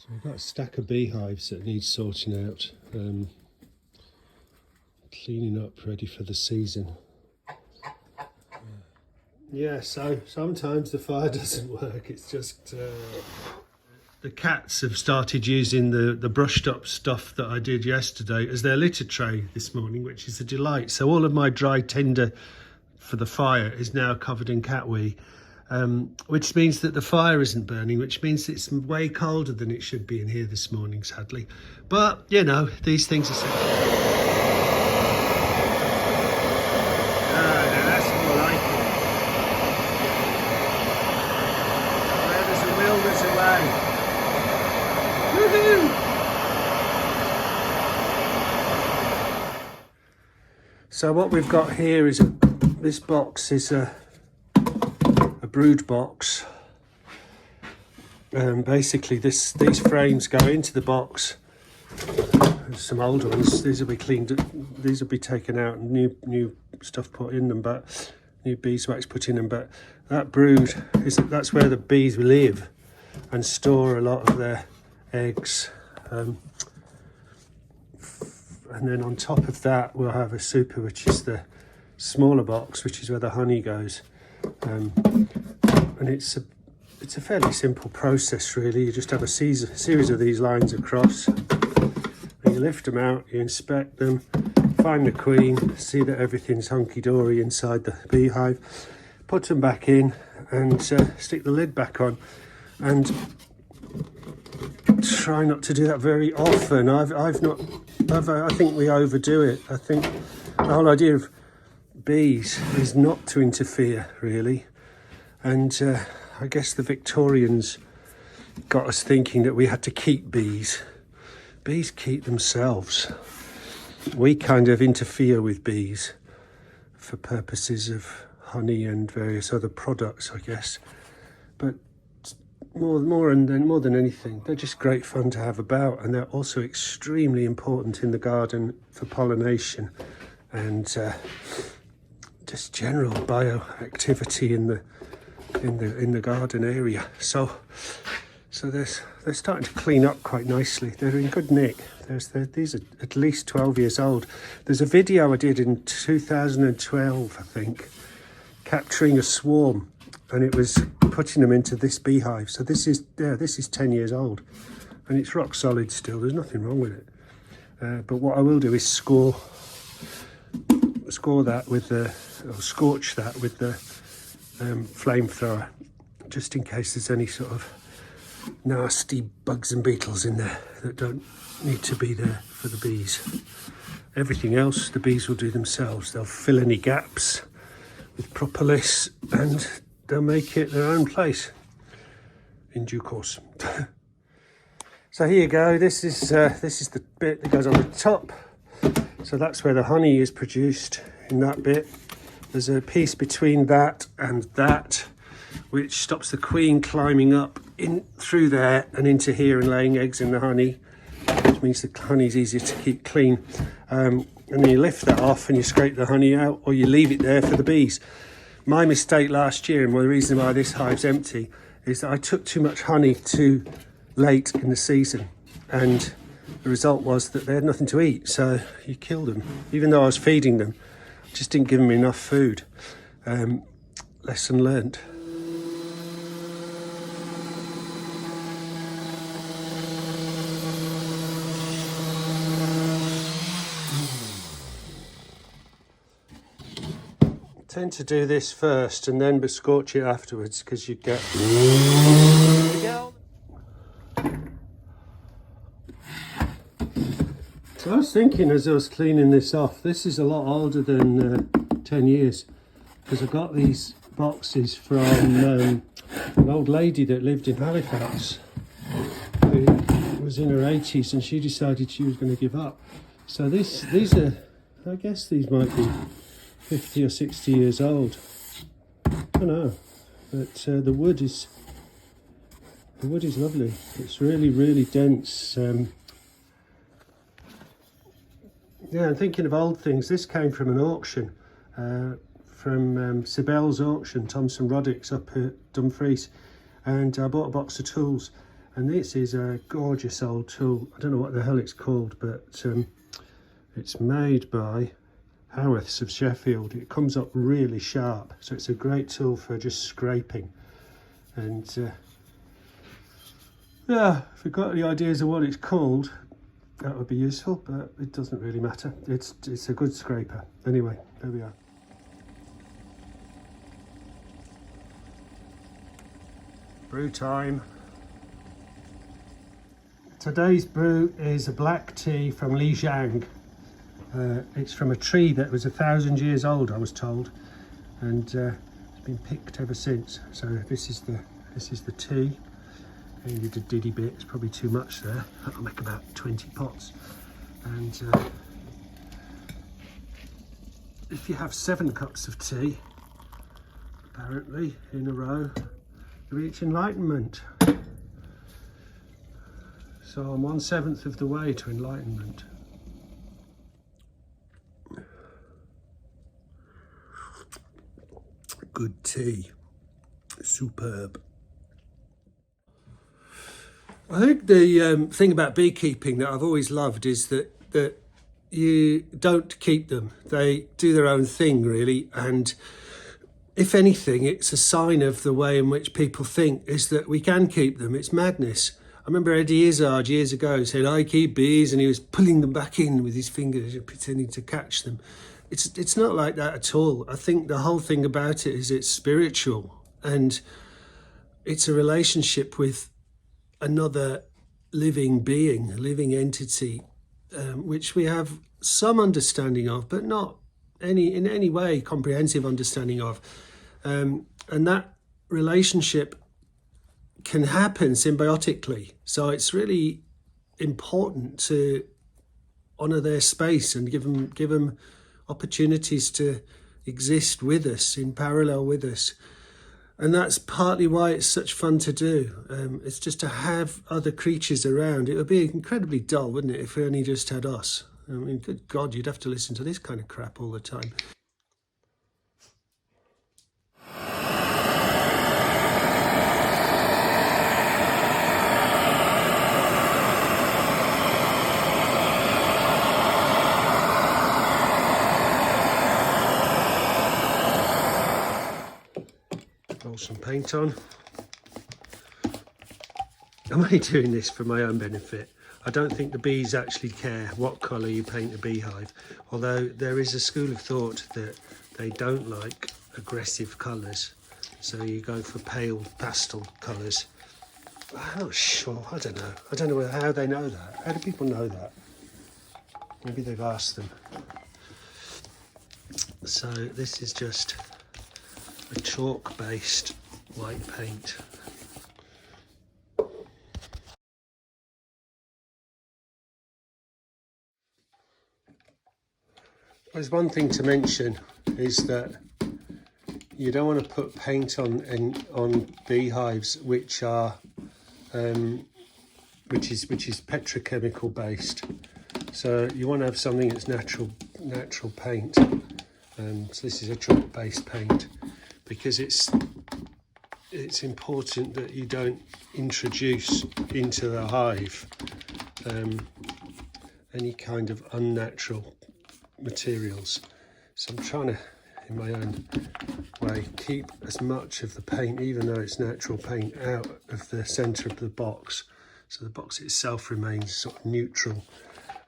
So we've got a stack of beehives that need sorting out, cleaning up, ready for the season. Yeah, so sometimes the fire doesn't work. It's just the cats have started using the brushed up stuff that I did yesterday as their litter tray this morning, which is a delight. So all of my dry tinder for the fire is now covered in cat wee. Which means that the fire isn't burning, which means it's way colder than it should be in here this morning, sadly. But, you know, these things are... Ah, now that's more like it. Where there's a will, there's a way. Woohoo! So what we've got here is this box is a brood box. Basically these frames go into the box. There's some old ones, these will be cleaned, these will be taken out and new stuff put in them, but new beeswax put in them. But that brood that's where the bees live and store a lot of their eggs, and then on top of that we'll have a super, which is the smaller box, which is where the honey goes. And it's a fairly simple process, really. You just have a series of these lines across, and you lift them out, you inspect them, find the queen, see that everything's hunky-dory inside the beehive, put them back in and stick the lid back on, and try not to do that very often. I think we overdo it. I think the whole idea of bees is not to interfere, really. And I guess the Victorians got us thinking that we had to keep bees. Bees keep themselves. We kind of interfere with bees for purposes of honey and various other products, I guess. But more than anything, they're just great fun to have about, and they're also extremely important in the garden for pollination and just general bioactivity in the garden area. So they're starting to clean up quite nicely. They're in good nick. These are at least 12 years old. There's a video I did in 2012, I think, capturing a swarm, and it was putting them into this beehive. So this is 10 years old, and it's rock solid still. There's nothing wrong with it. But what I will do is score that with the, or scorch that with the flamethrower, just in case there's any sort of nasty bugs and beetles in there that don't need to be there for the bees. Everything else the bees will do themselves. They'll fill any gaps with propolis and they'll make it their own place in due course. So here you go. This is the bit that goes on the top. So that's where the honey is produced, in that bit. There's a piece between that and that, which stops the queen climbing up in through there and into here and laying eggs in the honey, which means the honey's easier to keep clean. And then you lift that off and you scrape the honey out, or you leave it there for the bees. My mistake last year, and one of the reasons why this hive's empty, is that I took too much honey too late in the season, and the result was that they had nothing to eat, so you killed them. Even though I was feeding them, just didn't give them enough food. Lesson learned. I tend to do this first and then scorch it afterwards, because you get... So I was thinking as I was cleaning this off, this is a lot older than 10 years, because I got these boxes from an old lady that lived in Halifax, who was in her 80s, and she decided she was going to give up. So these are, I guess these might be 50 or 60 years old. I don't know, but the wood is lovely. It's really, really dense. Yeah, I'm thinking of old things. This came from an auction, from Sibel's auction, Thomson Roddick's up at Dumfries, and I bought a box of tools, And this is a gorgeous old tool. I don't know what the hell it's called, but it's made by Howarths of Sheffield. It comes up really sharp, so it's a great tool for just scraping. And yeah, if you've got any ideas of what it's called, that would be useful, but it doesn't really matter. It's a good scraper. Anyway, there we are. Brew time. Today's brew is a black tea from Lijiang. It's from a tree that was 1,000 years old, I was told, and it's been picked ever since. So this is the tea. I did a diddy bit. It's probably too much there. That'll make about 20 pots. And if you have 7 cups of tea, apparently in a row, you reach enlightenment. So I'm 1/7 of the way to enlightenment. Good tea, superb. I think the thing about beekeeping that I've always loved is that you don't keep them. They do their own thing, really, and if anything, it's a sign of the way in which people think is that we can keep them. It's madness. I remember Eddie Izzard years ago said, "I keep bees," and he was pulling them back in with his fingers and pretending to catch them. It's not like that at all. I think the whole thing about it is it's spiritual, and it's a relationship with another living being, a living entity, which we have some understanding of, but not in any way comprehensive understanding of. And that relationship can happen symbiotically. So it's really important to honour their space and give them opportunities to exist with us, in parallel with us. And that's partly why it's such fun to do. It's just to have other creatures around. It would be incredibly dull, wouldn't it, if we only just had us? I mean, good God, you'd have to listen to this kind of crap all the time. Roll some paint on. I'm only doing this for my own benefit. I don't think the bees actually care what colour you paint a beehive, although there is a school of thought that they don't like aggressive colours, so you go for pale pastel colours. I'm not sure, I don't know how they know that. How do people know that? Maybe they've asked them. So this is just a chalk based white paint. There's one thing to mention is that you don't want to put paint on beehives which are which is petrochemical based. So you want to have something that's natural paint. So this is a chalk based paint, because it's important that you don't introduce into the hive any kind of unnatural materials. So I'm trying to, in my own way, keep as much of the paint, even though it's natural paint, out of the centre of the box, so the box itself remains sort of neutral.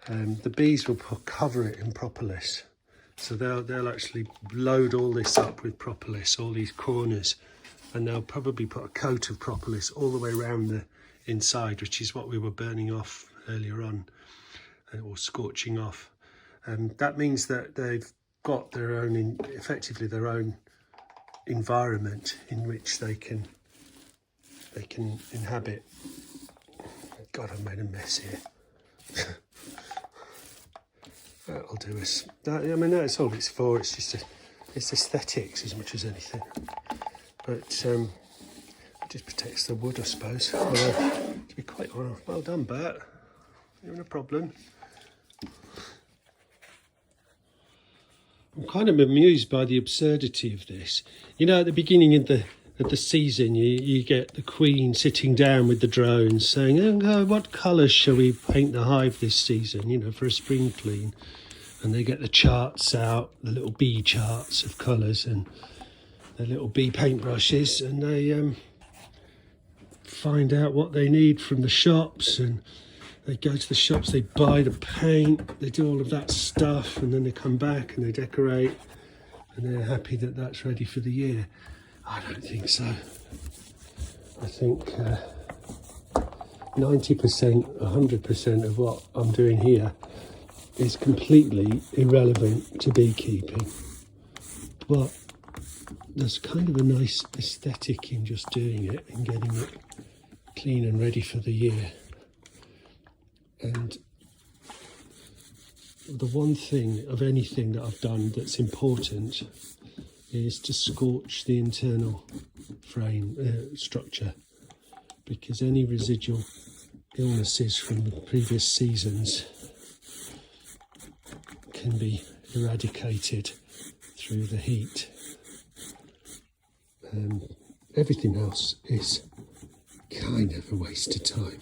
The bees will cover it in propolis, so they'll actually load all this up with propolis, all these corners, and they'll probably put a coat of propolis all the way around the inside, which is what we were burning off earlier on, or scorching off. That means that they've got their own, effectively their own environment in which they can inhabit. God, I've made a mess here. That'll do us. I mean, that's all it's for. It's just it's aesthetics as much as anything. But it just protects the wood, I suppose. To be quite well done, Bert. You're in a problem. I'm kind of amused by the absurdity of this. You know, at the beginning of the at the season, you get the Queen sitting down with the drones saying, oh, what colours shall we paint the hive this season, you know, for a spring clean. And they get the charts out, the little bee charts of colours and the little bee paintbrushes, and they find out what they need from the shops, and they go to the shops, they buy the paint, they do all of that stuff, and then they come back and they decorate, and they're happy that that's ready for the year. I don't think so. I think 90%, 100% of what I'm doing here is completely irrelevant to beekeeping. But there's kind of a nice aesthetic in just doing it and getting it clean and ready for the year. And the one thing of anything that I've done that's important is to scorch the internal frame structure, because any residual illnesses from the previous seasons can be eradicated through the heat. Everything else is kind of a waste of time.